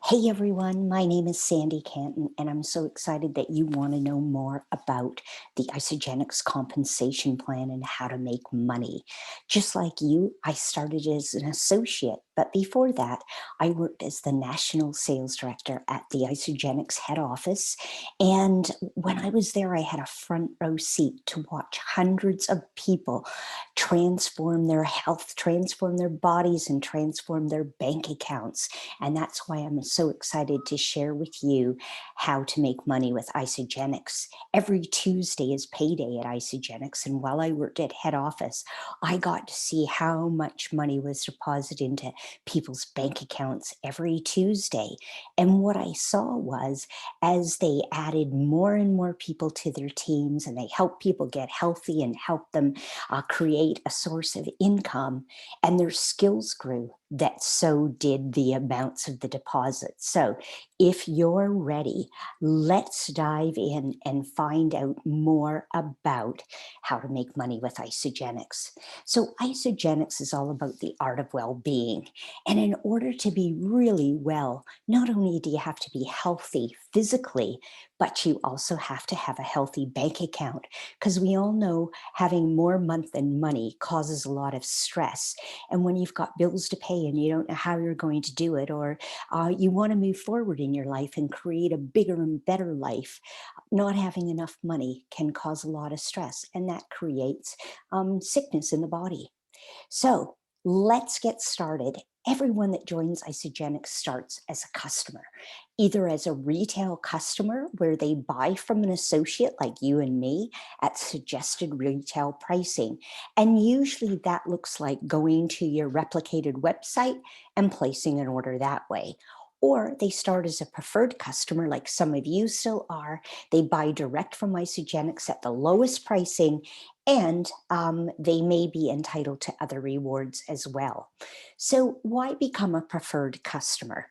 Hey everyone, my name is Sandy Cantin, and I'm so excited that you want to know more about the Isagenix compensation plan and how to make money. Just like you, I started as an associate, but before that, I worked as the national sales director at the Isagenix head office. And when I was there, I had a front row seat to watch hundreds of people transform their health, transform their bodies, and transform their bank accounts. And that's why I'm so excited to share with you how to make money with Isagenix. Every Tuesday is payday at Isagenix. And while I worked at head office, I got to see how much money was deposited into people's bank accounts every Tuesday. And what I saw was as they added more and more people to their teams and they helped people get healthy and help them create a source of income, and their skills grew, that so did the amounts of the deposits. So if you're ready, let's dive in and find out more about how to make money with Isagenix. So Isagenix is all about the art of well-being. And in order to be really well, not only do you have to be healthy physically, but you also have to have a healthy bank account, because we all know having more month than money causes a lot of stress. And when you've got bills to pay and you don't know how you're going to do it, or you want to move forward in your life and create a bigger and better life, not having enough money can cause a lot of stress, and that creates sickness in the body. So let's get started. Everyone that joins Isagenix starts as a customer, either as a retail customer where they buy from an associate like you and me at suggested retail pricing. And usually that looks like going to your replicated website and placing an order that way. Or they start as a preferred customer, like some of you still are. They buy direct from Isagenix at the lowest pricing, and they may be entitled to other rewards as well. So why become a preferred customer?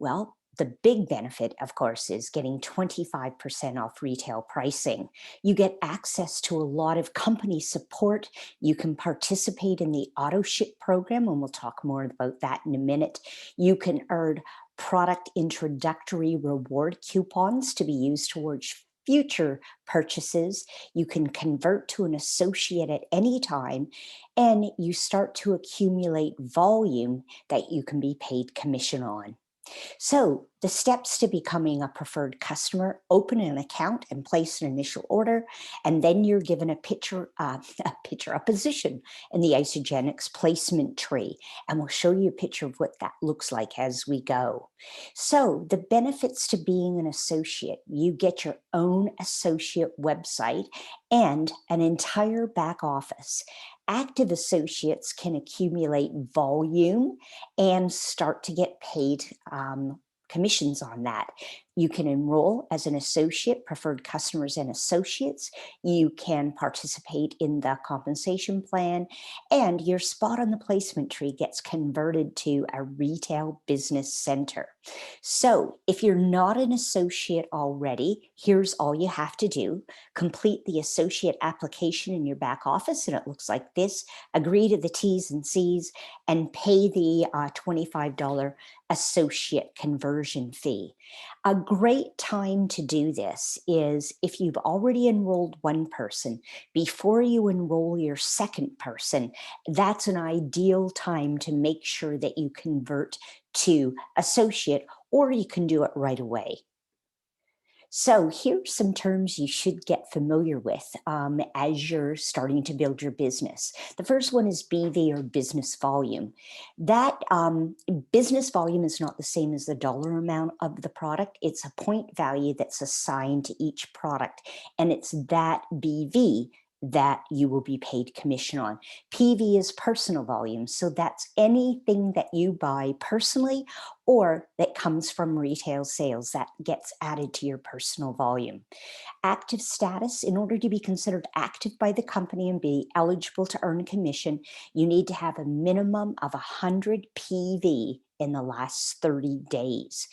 Well, the big benefit, of course, is getting 25% off retail pricing. You get access to a lot of company support. You can participate in the auto ship program, and we'll talk more about that in a minute. You can earn product introductory reward coupons to be used towards future purchases. You can convert to an associate at any time, and you start to accumulate volume that you can be paid commission on. So the steps to becoming a preferred customer: open an account and place an initial order, and then you're given a position in the Isagenix placement tree, and we'll show you a picture of what that looks like as we go. So the benefits to being an associate: you get your own associate website and an entire back office. Active associates can accumulate volume and start to get paid commissions on that. You can enroll as an associate, preferred customers and associates. You can participate in the compensation plan, and your spot on the placement tree gets converted to a retail business center. So if you're not an associate already, here's all you have to do: complete the associate application in your back office, and it looks like this. Agree to the T's and C's and pay the $25 associate conversion fee. A great time to do this is if you've already enrolled one person. Before you enroll your second person, that's an ideal time to make sure that you convert to associate, or you can do it right away. So here's some terms you should get familiar with as you're starting to build your business. The first one is BV, or business volume. That business volume is not the same as the dollar amount of the product. It's a point value that's assigned to each product, and it's that BV that you will be paid commission on. PV is personal volume, so that's anything that you buy personally or that comes from retail sales that gets added to your personal volume. Active status: in order to be considered active by the company and be eligible to earn commission, you need to have a minimum of 100 PV in the last 30 days.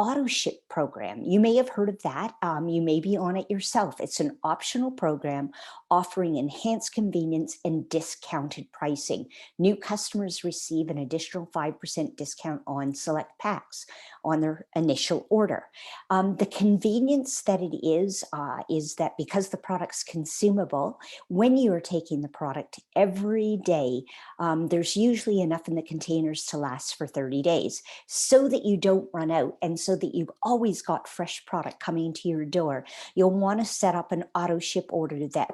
auto ship program. You may have heard of that. You may be on it yourself. It's an optional program offering enhanced convenience and discounted pricing. New customers receive an additional 5% discount on select packs on their initial order. The convenience that it is that because the product's consumable, when you are taking the product every day, there's usually enough in the containers to last for 30 days so that you don't run out and so that you've always got fresh product coming to your door. You'll want to set up an auto ship order that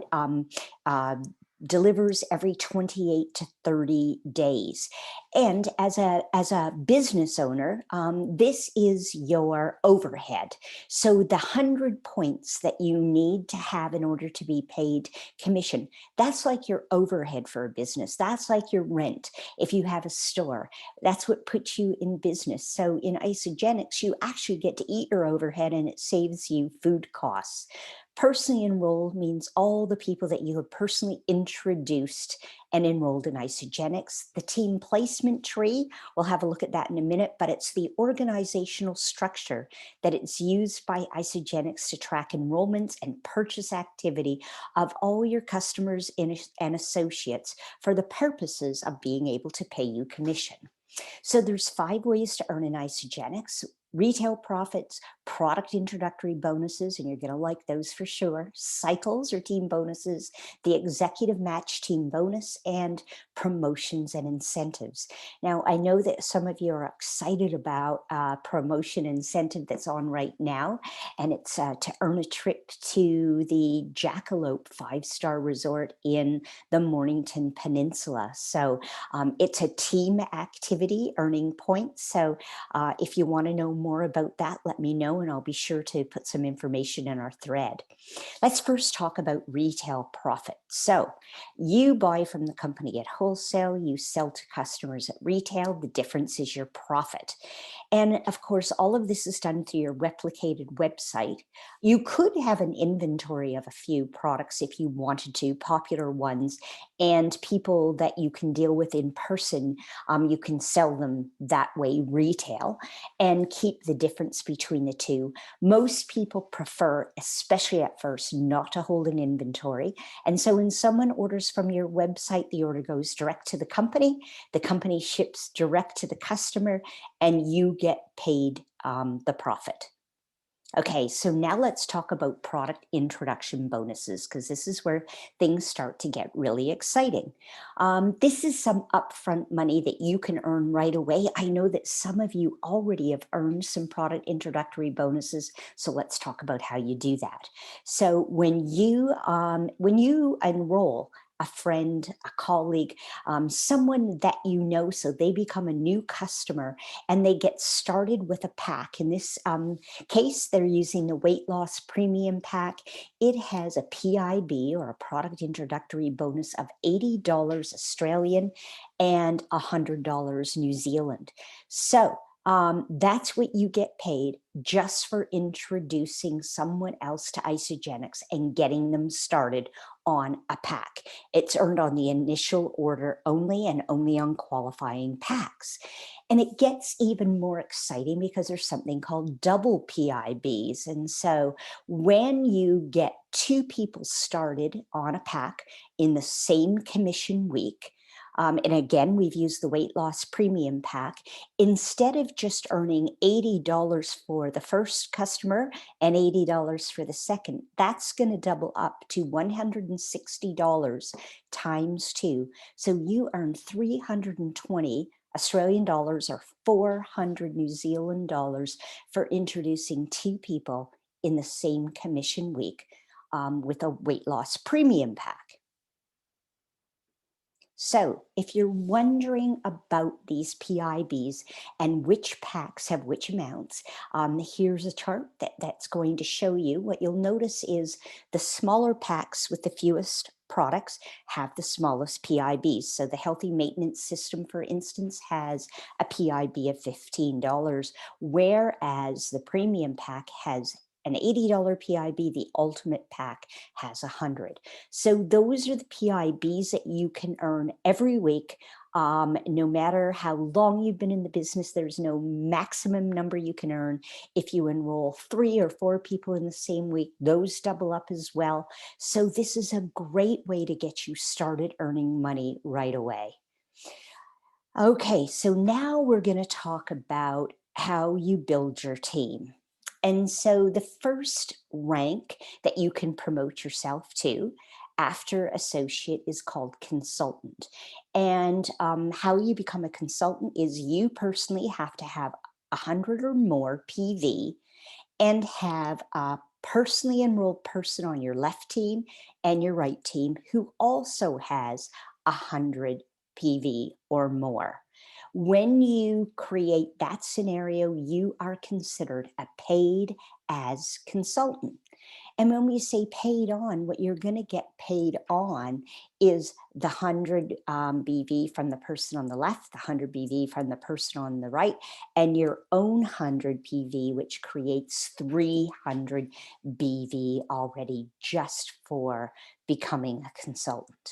delivers every 28 to 30 days. And as a business owner, this is your overhead. So the 100 points that you need to have in order to be paid commission, that's like your overhead for a business. That's like your rent. If you have a store, that's what puts you in business. So in Isagenix, you actually get to eat your overhead and it saves you food costs. Personally enrolled means all the people that you have personally introduced and enrolled in Isagenix. The team placement tree, we'll have a look at that in a minute, but it's the organizational structure that it's used by Isagenix to track enrollments and purchase activity of all your customers and associates for the purposes of being able to pay you commission. So there's 5 ways to earn an Isagenix: retail profits, product introductory bonuses, and you're going to like those for sure, cycles or team bonuses, the executive match team bonus, and promotions and incentives. Now, I know that some of you are excited about promotion incentive that's on right now, and it's to earn a trip to the Jackalope 5-star resort in the Mornington Peninsula. So it's a team activity, earning points. So if you want to know more about that, let me know and I'll be sure to put some information in our thread. Let's first talk about retail profit. So you buy from the company at wholesale, you sell to customers at retail. The difference is your profit. And of course, all of this is done through your replicated website. You could have an inventory of a few products if you wanted to, popular ones, and people that you can deal with in person. You can sell them that way, retail, and keep the difference between the two. Most people prefer, especially at first, not to hold an inventory. And so when someone orders from your website, the order goes direct to the company ships direct to the customer, and you get paid the profit. Okay, so now let's talk about product introduction bonuses, because this is where things start to get really exciting. This is some upfront money that you can earn right away. I know that some of you already have earned some product introductory bonuses, so let's talk about how you do that. So when you enroll a friend, a colleague, someone that you know, so they become a new customer and they get started with a pack. In this case, they're using the weight loss premium pack. It has a PIB, or a product introductory bonus, of $80 Australian and $100 New Zealand. So that's what you get paid just for introducing someone else to Isagenix and getting them started on a pack. It's earned on the initial order only, and only on qualifying packs. And it gets even more exciting because there's something called double PIBs. And so when you get 2 people started on a pack in the same commission week, and again, we've used the weight loss premium pack, instead of just earning $80 for the first customer and $80 for the second, that's going to double up to $160 times 2. So you earn 320 Australian dollars, or 400 New Zealand dollars, for introducing 2 people in the same commission week with a weight loss premium pack. So if you're wondering about these PIBs and which packs have which amounts, here's a chart that's going to show you. What you'll notice is the smaller packs with the fewest products have the smallest PIBs. So the healthy maintenance system, for instance, has a PIB of $15, whereas the premium pack has an $80 PIB, the ultimate pack has 100. So those are the PIBs that you can earn every week No matter how long you've been in the business, there's no maximum number you can earn. If you enroll 3 or 4 people in the same week, those double up as well. So this is a great way to get you started earning money right away. Okay, so now we're going to talk about how you build your team. And so the first rank that you can promote yourself to after associate is called consultant. And how you become a consultant is you personally have to have 100 or more PV and have a personally enrolled person on your left team and your right team who also has 100 PV or more. When you create that scenario, you are considered a paid as consultant. And when we say paid on, what you're going to get paid on is the 100 BV from the person on the left, the 100 BV from the person on the right, and your own 100 PV, which creates 300 BV already just for becoming a consultant.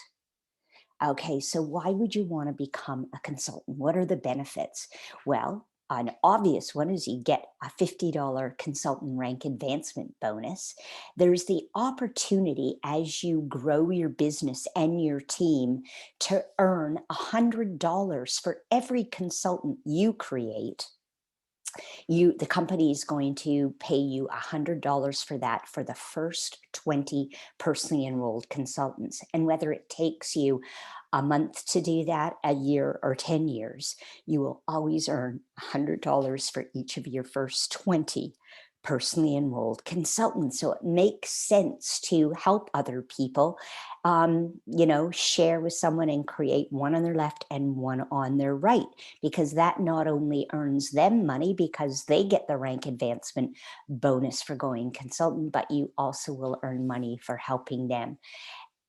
Okay, so why would you want to become a consultant? What are the benefits? Well, an obvious one is you get a $50 consultant rank advancement bonus. There's the opportunity as you grow your business and your team to earn $100 for every consultant you create. The company is going to pay you $100 for that for the first 20 personally enrolled consultants. And whether it takes you a month to do that, a year, or 10 years, you will always earn $100 for each of your first 20 personally enrolled consultants. So it makes sense to help other people, share with someone and create one on their left and one on their right, because that not only earns them money because they get the rank advancement bonus for going consultant, but you also will earn money for helping them.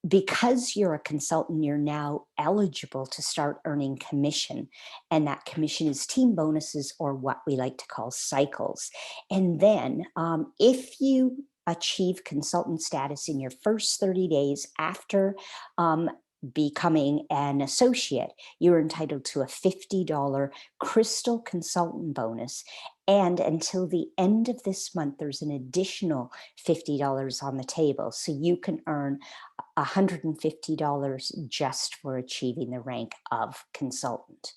Because you're a consultant, you're now eligible to start earning commission. And that commission is team bonuses, or what we like to call cycles. And then if you achieve consultant status in your first 30 days after becoming an associate, you're entitled to a $50 crystal consultant bonus. And until the end of this month, there's an additional $50 on the table. So you can earn $150 just for achieving the rank of consultant.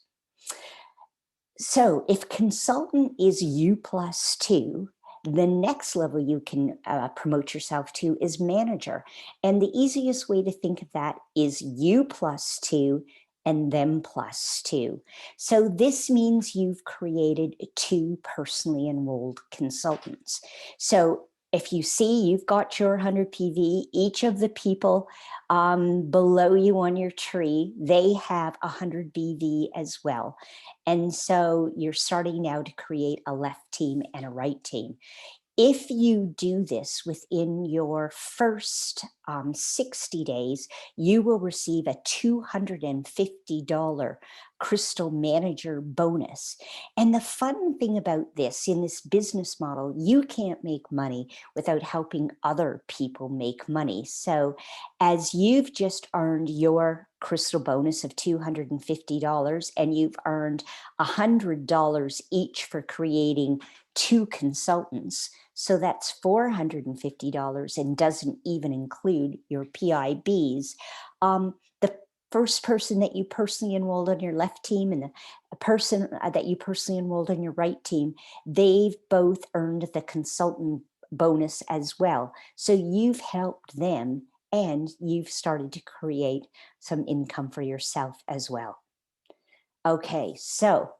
So if consultant is U plus 2, the next level you can promote yourself to is manager. And the easiest way to think of that is U plus 2 and them plus 2. So this means you've created 2 personally enrolled consultants. So if you see you've got your 100 PV, each of the people below you on your tree, they have 100 BV as well. And so you're starting now to create a left team and a right team. If you do this within your first 60 days, you will receive a $250 Crystal Manager bonus. And the fun thing about this, in this business model, you can't make money without helping other people make money. So as you've just earned your Crystal bonus of $250 and you've earned $100 each for creating 2 consultants, so that's $450 and doesn't even include your PIBs. The first person that you personally enrolled on your left team and the person that you personally enrolled on your right team, they've both earned the consultant bonus as well. So you've helped them and you've started to create some income for yourself as well. Okay, so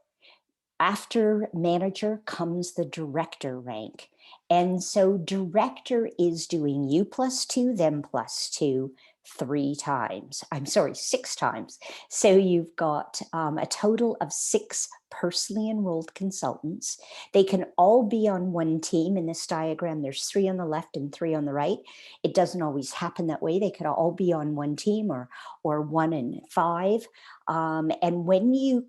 after manager comes the director rank. And so director is doing U plus 2, them plus 2, 3 times. I'm sorry, 6 times. So you've got a total of 6 personally enrolled consultants. They can all be on one team. In this diagram, there's 3 on the left and 3 on the right. It doesn't always happen that way. They could all be on one team or or 1 in 5. And when you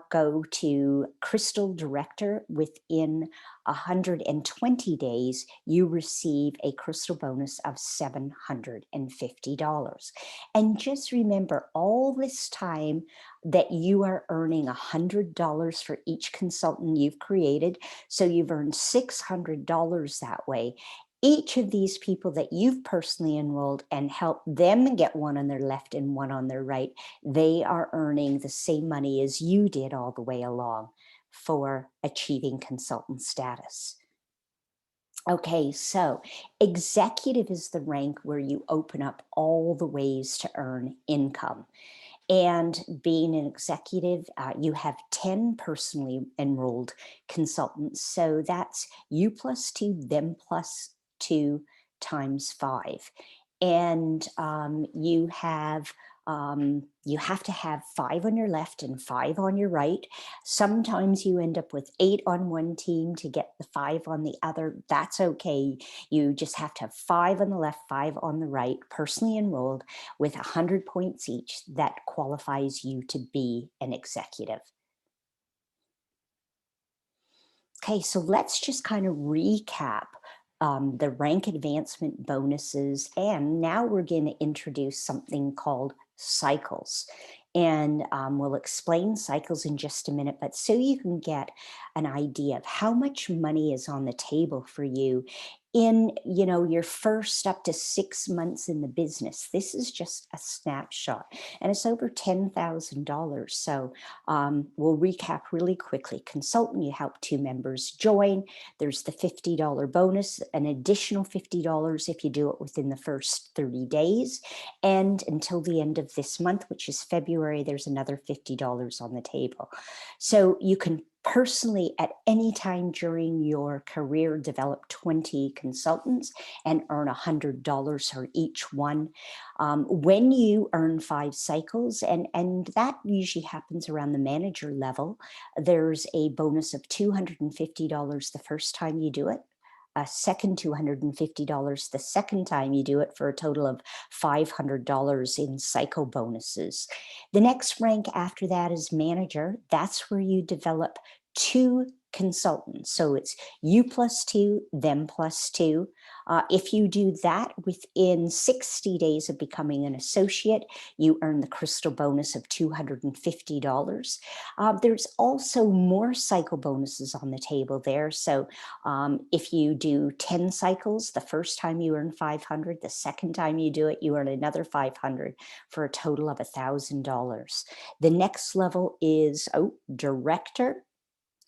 go to Crystal Director within 120 days, you receive a crystal bonus of $750. And just remember, all this time that you are earning $100 for each consultant you've created, so you've earned $600 that way. Each of these people that you've personally enrolled and helped them get one on their left and one on their right, they are earning the same money as you did all the way along for achieving consultant status. Okay, so executive is the rank where you open up all the ways to earn income. And being an executive, you have 10 personally enrolled consultants. So that's you plus 2, them plus 2 times 5. And you have to have 5 on your left and 5 on your right. Sometimes you end up with 8 on one team to get the 5 on the other. That's okay. You just have to have 5 on the left, 5 on the right, personally enrolled with 100 points each. That qualifies you to be an executive. Okay, so let's just kind of recap the rank advancement bonuses. And now we're going to introduce something called cycles. And we'll explain cycles in just a minute, but so you can get an idea of how much money is on the table for you in, your first up to 6 months in the business. This is just a snapshot, and it's over $10,000. So we'll recap really quickly. Consultant, you help 2 members join. There's the $50 bonus, an additional $50 if you do it within the first 30 days. And until the end of this month, which is February, there's another $50 on the table. So you can personally at any time during your career develop 20 consultants and earn $100 for each one. When you earn 5 cycles, and that usually happens around the manager level, there's a bonus of $250 the first time you do it, a second $250 the second time you do it, for a total of $500 in cycle bonuses. The next rank after that is manager. That's where you develop 2 consultants. So it's you plus 2, them plus 2. If you do that within 60 days of becoming an associate, you earn the crystal bonus of $250. There's also more cycle bonuses on the table there. So if you do 10 cycles, the first time you earn 500, the second time you do it, you earn another 500 for a total of $1,000. The next level is director.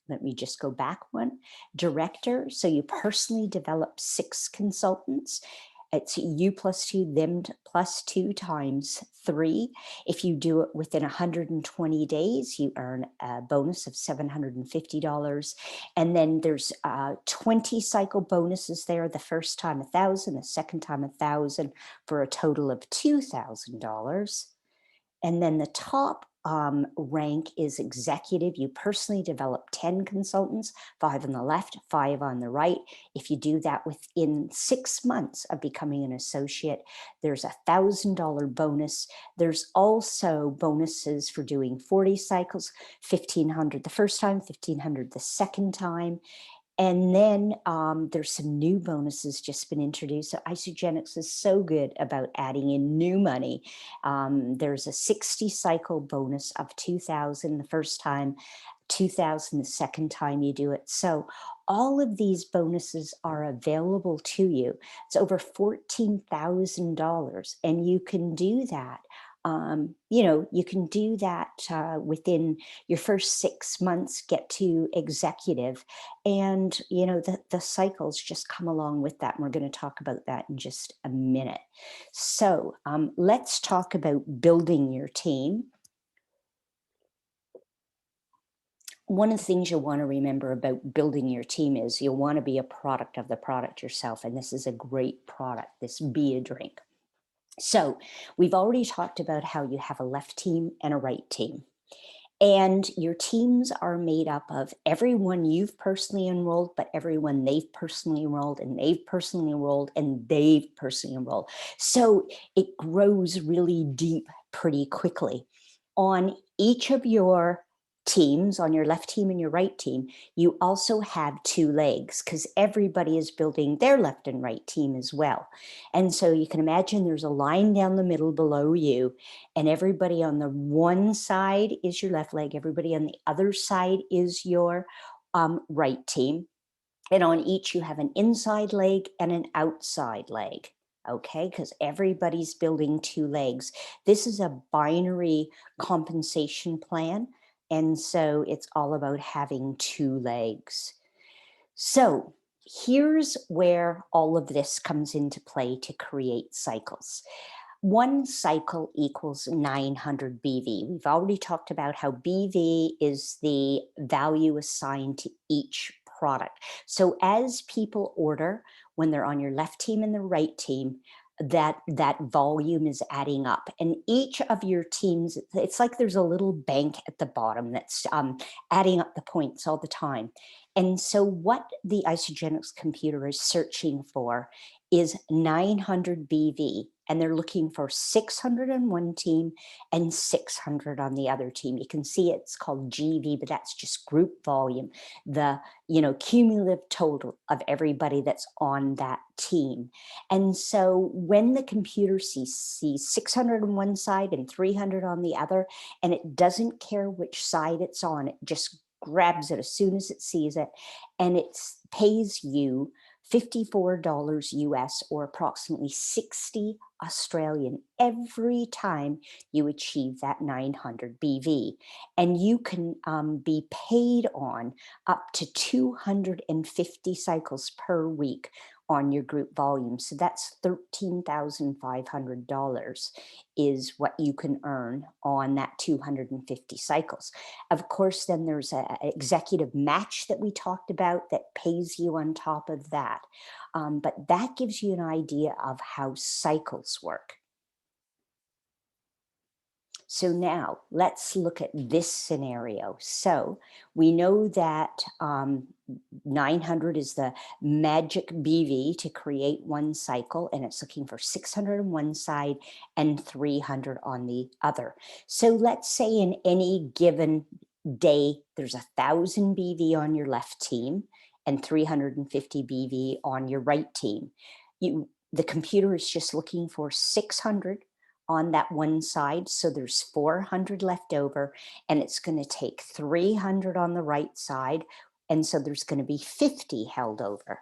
Let me just go back one. Director, so you personally develop 6 consultants. It's you plus 2, them plus 2 times 3. If you do it within 120 days, you earn a bonus of $750. And then there's 20 cycle bonuses there. The first time 1,000, the second time 1,000, for a total of $2,000. And then the top rank is executive. You personally develop 10 consultants, 5 on the left, 5 on the right. If you do that within 6 months of becoming an associate, there's $1,000 bonus. There's also bonuses for doing 40 cycles, 1,500 the first time, 1,500 the second time. And then there's some new bonuses just been introduced. So Isagenix is so good about adding in new money. There's a 60 cycle bonus of 2,000 the first time, 2,000 the second time you do it. So all of these bonuses are available to you. It's over $14,000, and you can do that. You can do that within your first 6 months, get to executive, and the cycles just come along with that. And we're going to talk about that in just a minute. So let's talk about building your team. One of the things you'll want to remember about building your team is you'll want to be a product of the product yourself. And this is a great product, this Be a Drink. So we've already talked about how you have a left team and a right team. And your teams are made up of everyone you've personally enrolled, but everyone they've personally enrolled, and they've personally enrolled, and they've personally enrolled. So it grows really deep pretty quickly. On each of your teams, on your left team and your right team, you also have two legs because everybody is building their left and right team as well. And so you can imagine there's a line down the middle below you, and everybody on the one side is your left leg, everybody on the other side is your right team. And on each, you have an inside leg and an outside leg. Okay, because everybody's building two legs. This is a binary compensation plan. And so it's all about having two legs. So here's where all of this comes into play to create cycles. One cycle equals 900 BV. We've already talked about how BV is the value assigned to each product. So as people order, when they're on your left team and the right team, that volume is adding up. And each of your teams, it's like there's a little bank at the bottom that's adding up the points all the time. And so what the Isagenix computer is searching for is 900 BV, and they're looking for 600 on one team and 600 on the other team. You can see it's called GV, but that's just group volume, the cumulative total of everybody that's on that team. And so when the computer sees 600 on one side and 300 on the other, and it doesn't care which side it's on, it just grabs it as soon as it sees it, and it pays you $54 US, or approximately 60 Australian, every time you achieve that 900 BV. And you can be paid on up to 250 cycles per week on your group volume. So that's $13,500 is what you can earn on that 250 cycles. Of course, then there's an executive match that we talked about that pays you on top of that. But that gives you an idea of how cycles work. So now let's look at this scenario. So we know that 900 is the magic BV to create one cycle, and it's looking for 600 on one side and 300 on the other. So let's say in any given day, there's 1,000 BV on your left team and 350 BV on your right team. The computer is just looking for 600 on that one side, so there's 400 left over, and it's going to take 300 on the right side, and so there's going to be 50 held over.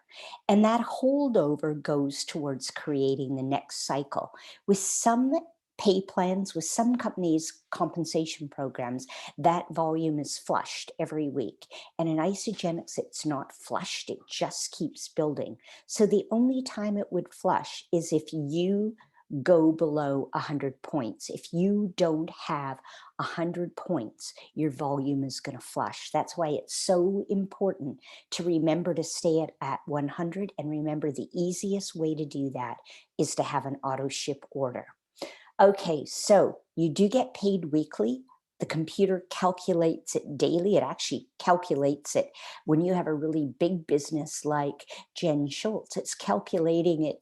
And that holdover goes towards creating the next cycle. With some pay plans, with some companies' compensation programs, that volume is flushed every week. And in Isagenix, it's not flushed, it just keeps building. So the only time it would flush is if you go below 100 points. If you don't have 100 points, your volume is going to flush. That's why it's so important to remember to stay at 100. And remember, the easiest way to do that is to have an auto ship order. Okay, so you do get paid weekly. The computer calculates it daily. It actually calculates it when you have a really big business like Jen Schultz. It's calculating it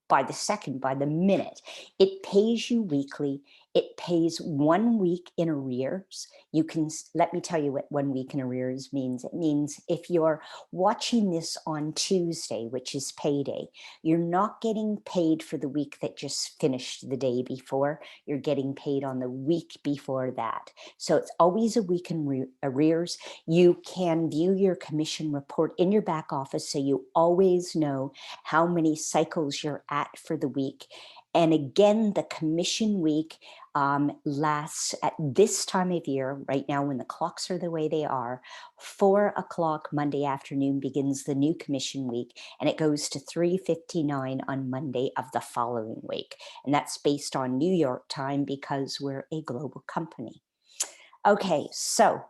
by the second, by the minute. It pays you weekly. It pays 1 week in arrears. You can, let me tell you what 1 week in arrears means. It means if you're watching this on Tuesday, which is payday, you're not getting paid for the week that just finished the day before. You're getting paid on the week before that. So it's always a week in arrears. You can view your commission report in your back office, so you always know how many cycles you're at for the week. And again, the commission week lasts at this time of year, right now when the clocks are the way they are. 4 o'clock Monday afternoon begins the new commission week, and it goes to 3:59 on Monday of the following week. And that's based on New York time because we're a global company. Okay, so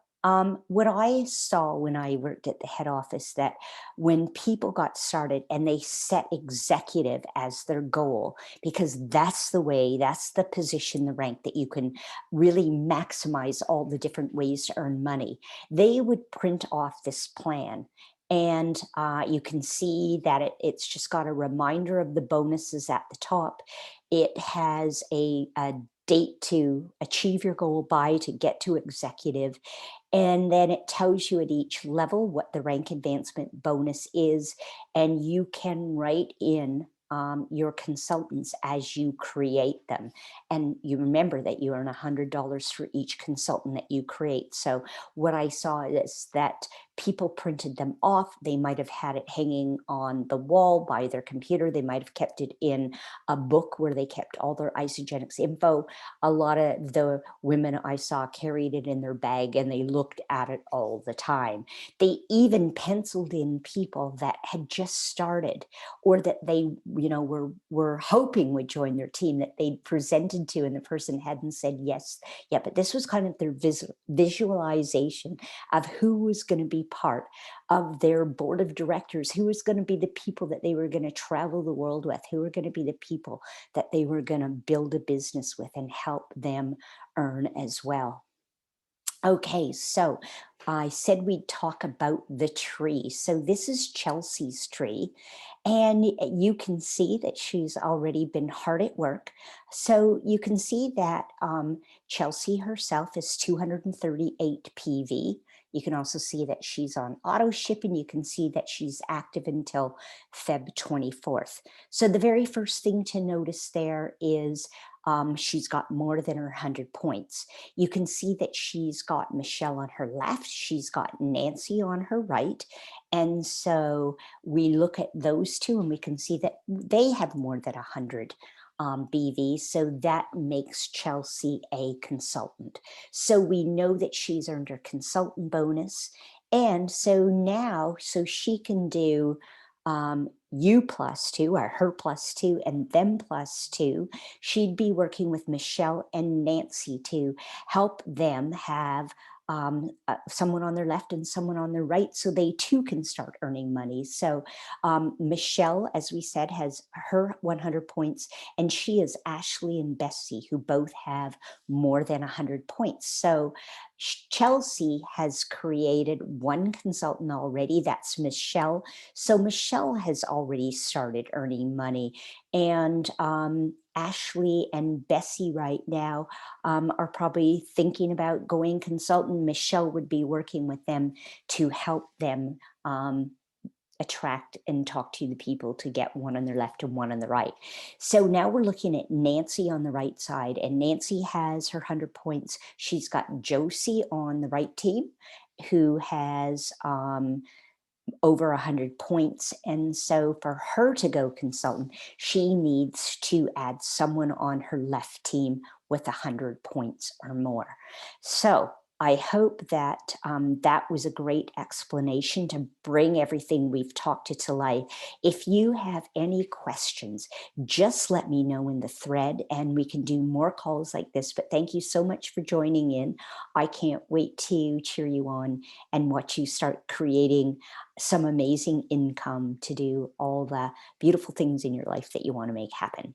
what I saw when I worked at the head office, that when people got started and they set executive as their goal, because that's the way, that's the position, the rank that you can really maximize all the different ways to earn money, they would print off this plan. And you can see that it's just got a reminder of the bonuses at the top. It has a date to achieve your goal by, to get to executive. And then it tells you at each level what the rank advancement bonus is. And you can write in your consultants as you create them. And you remember that you earn $100 for each consultant that you create. So what I saw is that people printed them off. They might have had it hanging on the wall by their computer. They might have kept it in a book where they kept all their Isagenix info. A lot of the women I saw carried it in their bag and they looked at it all the time. They even penciled in people that had just started or that they, were hoping would join their team, that they'd presented to and the person hadn't said yes yet. But this was kind of their visualization of who was going to be part of their board of directors, who was going to be the people that they were going to travel the world with, who were going to be the people that they were going to build a business with and help them earn as well. Okay, so I said we'd talk about the tree. So this is Chelsea's tree, and you can see that she's already been hard at work. So you can see that Chelsea herself is 238 PV. You can also see that she's on auto ship, and you can see that she's active until Feb 24th. So the very first thing to notice there is she's got more than her 100 points. You can see that she's got Michelle on her left, she's got Nancy on her right. And so we look at those two and we can see that they have more than 100 BV. So that makes Chelsea a consultant. So we know that she's earned her consultant bonus. And so now, so she can do you +2 or her +2 and them +2. She'd be working with Michelle and Nancy to help them have someone on their left and someone on their right so they too can start earning money. So Michelle, as we said, has her 100 points, and she is Ashley and Bessie, who both have more than 100 points. So Chelsea has created one consultant already. That's Michelle. So Michelle has already started earning money, and Ashley and Bessie right now are probably thinking about going consultant. Michelle would be working with them to help them attract and talk to the people to get one on their left and one on the right. So now we're looking at Nancy on the right side, and Nancy has her 100 points. She's got Josie on the right team, who has over 100 points. And so for her to go consultant, she needs to add someone on her left team with 100 points or more. So I hope that that was a great explanation to bring everything we've talked to life. If you have any questions, just let me know in the thread and we can do more calls like this. But thank you so much for joining in. I can't wait to cheer you on and watch you start creating some amazing income to do all the beautiful things in your life that you want to make happen.